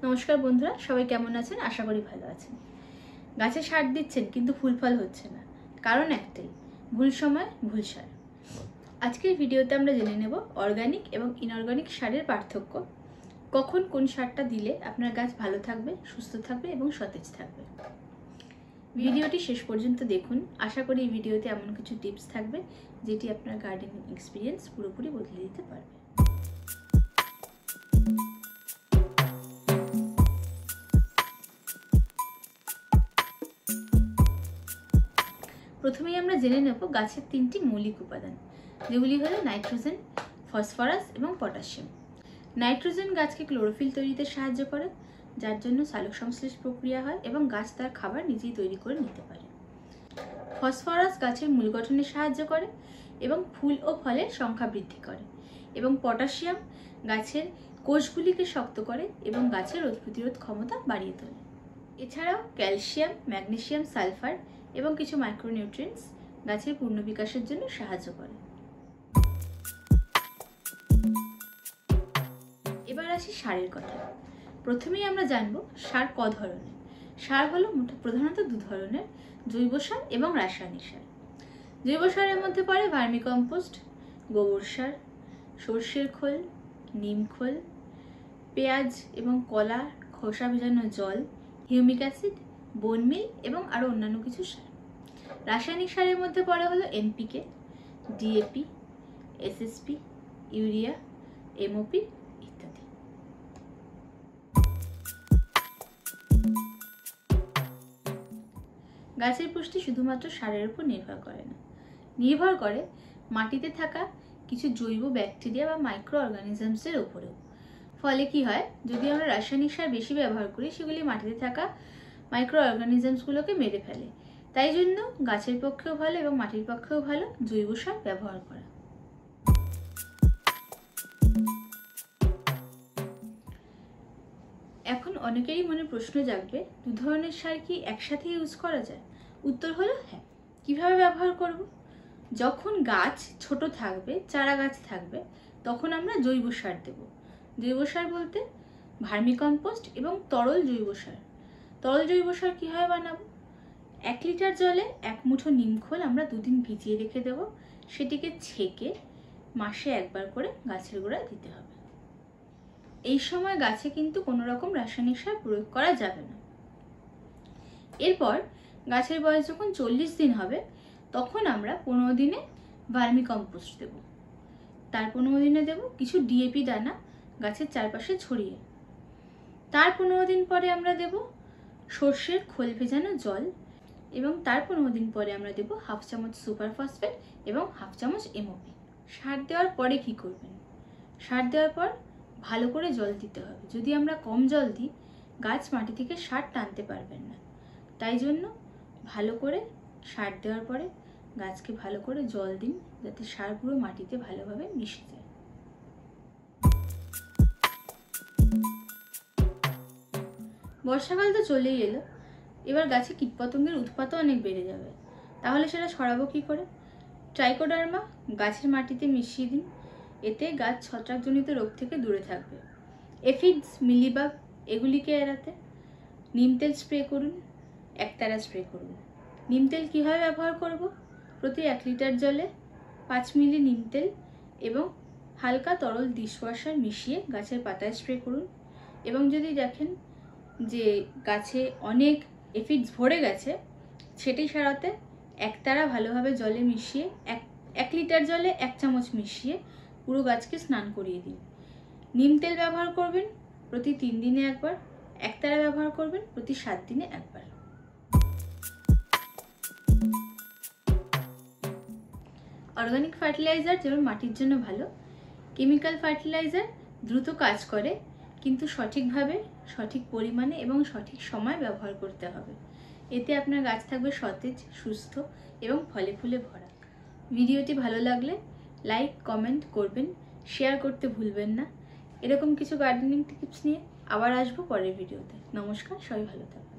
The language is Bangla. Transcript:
নমস্কার বন্ধুরা, সবাই কেমন আছেন? আশা করি ভালো আছেন। গাছে সার দিচ্ছেন কিন্তু ফুল ফল হচ্ছে না, কারণ একটাই, ভুল সময় ভুল সার। আজকের ভিডিওতে আমরা জেনে নেব অর্গানিক এবং ইনঅর্গানিক সারের পার্থক্য, কখন কোন সারটা দিলে আপনার গাছ ভালো থাকবে, সুস্থ থাকবে এবং সতেজ থাকবে। ভিডিওটি শেষ পর্যন্ত দেখুন। আশা করি এই ভিডিওতে এমন কিছু টিপস থাকবে যেটি আপনার গার্ডেনিং এক্সপিরিয়েন্স পুরোপুরি বদলে দিতে পারবে। প্রথমেই আমরা জেনে নেব গাছের তিনটি মৌলিক উপাদান, যেগুলি হলো নাইট্রোজেন, ফসফরাস এবং পটাশিয়াম। নাইট্রোজেন গাছকে ক্লোরোফিল তৈরিতে সাহায্য করে, যার জন্য সালোক সংশ্লেষ প্রক্রিয়া হয় এবং গাছ তার খাবার নিজেই তৈরি করে নিতে পারে। ফসফরাস গাছের মূল গঠনে সাহায্য করে এবং ফুল ও ফলের সংখ্যা বৃদ্ধি করে। এবং পটাশিয়াম গাছের কোষগুলিকে শক্ত করে এবং গাছের রোগ প্রতিরোধ ক্ষমতা বাড়িয়ে তোলে। এছাড়াও ক্যালসিয়াম, ম্যাগনেসিয়াম, সালফার এবং কিছু মাইক্রোনিউট্রিয়েন্টস গাছের পূর্ণ বিকাশের জন্য সাহায্য করে। এবার আসি সারের কথা। প্রথমেই আমরা জানব সার ক ধরনের। সার হলো প্রধানত দু ধরনের, জৈব সার এবং রাসায়নিক সার। জৈব সারের মধ্যে পড়ে ভার্মিকম্পোস্ট, গোবর সার, সর্ষের খোল, নিম খোল, পেঁয়াজ এবং কলা খোসা ভেজানো জল, হিউমিক অ্যাসিড, বোন মিল এবং আরও অন্যান্য কিছু সার। রাসায়নিক সারের মধ্যে পড়ে হলো NPK, DAP, SSP, urea, MOP ইত্যাদি। গাছের পুষ্টি শুধুমাত্র সারের উপর নির্ভর করে না, নির্ভর করে মাটিতে থাকা কিছু জৈব ব্যাকটেরিয়া বা মাইক্রো অর্গানিজমসের উপরেও। ফলে কি হয়, যদি আমরা রাসায়নিক সার বেশি ব্যবহার করি, সেগুলি মাটিতে থাকা মাইক্রো অর্গানিজমসগুলোকে মেরে ফেলে। তাই জন্য গাছের পক্ষেও ভালো এবং মাটির পক্ষেও ভালো জৈব সার ব্যবহার করা। এখন অনেকেরই মনে প্রশ্ন জাগবে, দু ধরনের সার কি একসাথে ইউজ করা যায়? উত্তর হলো হ্যাঁ। কিভাবে ব্যবহার করব? যখন গাছ ছোট থাকবে, চারা গাছ থাকবে, তখন আমরা জৈব সার দেব। জৈব সার বলতে ভার্মিকম্পোস্ট এবং তরল জৈব সার। তরল জৈব সার কীভাবে বানাবো? 1 লিটার জলে 1 মুঠো নিমখোল আমরা 2 দিন ভিজিয়ে রেখে দেব। সেটিকে ছেঁকে মাসে একবার করে গাছের গোড়ায় দিতে হবে। এই সময় গাছে কিন্তু কোনো রকম রাসায়নিক সার প্রয়োগ করা যাবে না। এরপর গাছের বয়স যখন 40 দিন হবে, তখন আমরা 15 দিনে ভার্মিকম্পোস্ট দেব। তার 15 দিনে দেব কিছু ডিএপি দানা গাছের চারপাশে ছড়িয়ে। তার 15 দিন পরে আমরা দেব সর্ষের খোল ভেজানো জল এবং তার 15 দিন পরে আমরা দেব 1/2 চামচ সুপার ফসফেট এবং 1/2 চামচ এমওপি। সার দেওয়ার পরে কি করবেন? সার দেওয়ার পর ভালো করে জল দিতে হবে। যদি আমরা কম জল দিই, গাছ মাটি থেকে সার টানতে পারবেন না। তাই জন্য ভালো করে সার দেওয়ার পরে গাছকে ভালো করে জল দিন, যাতে সার পুরো মাটিতে ভালোভাবে মিশে যায়। বর্ষাকাল তো চলেই এলো, এবার গাছে কীটপতঙ্গের উৎপাতও অনেক বেড়ে যাবে। তাহলে সেটা সরাবো কী করে? ট্রাইকোডার্মা গাছের মাটিতে মিশিয়ে দিন, এতে গাছ ছত্রাকজনিত রোগ থেকে দূরে থাকবে। এফিডস, মিলিবাগ এগুলিকে এড়াতে নিম তেল স্প্রে করুন, একতারা স্প্রে করুন। নিম তেল কীভাবে ব্যবহার করব? প্রতি 1 লিটার জলে 5 মিলি নিম তেল এবং হালকা তরল ডিশওয়াশার মিশিয়ে গাছের পাতায় স্প্রে করুন। এবং যদি দেখেন যে গাছে অনেক এফিডস ভরে গেছে, সেটি সারাতে একতারা ভালোভাবে জলে মিশিয়ে 1 লিটার জলে 1 চামচ মিশিয়ে পুরো গাছকে স্নান করিয়ে দিন। নিম তেল ব্যবহার করবেন প্রতি 3 দিনে একবার, একতারা ব্যবহার করবেন প্রতি 7 দিনে একবার। অর্গানিক ফার্টিলাইজার যেমন মাটির জন্য ভালো, কেমিক্যাল ফার্টিলাইজার দ্রুত কাজ করে, কিন্তু সঠিকভাবে, সঠিক পরিমাণে এবং সঠিক সময় ব্যবহার করতে হবে। এতে আপনার গাছ থাকবে সতেজ, সুস্থ এবং ফলে ফুলে ভরা। ভিডিওটি ভালো লাগলে লাইক, কমেন্ট করবেন, শেয়ার করতে ভুলবেন না। এরকম কিছু গার্ডেনিং টিপস নিয়ে আবার আসবো পরের ভিডিওতে। নমস্কার, সবাই ভালো থাকবেন।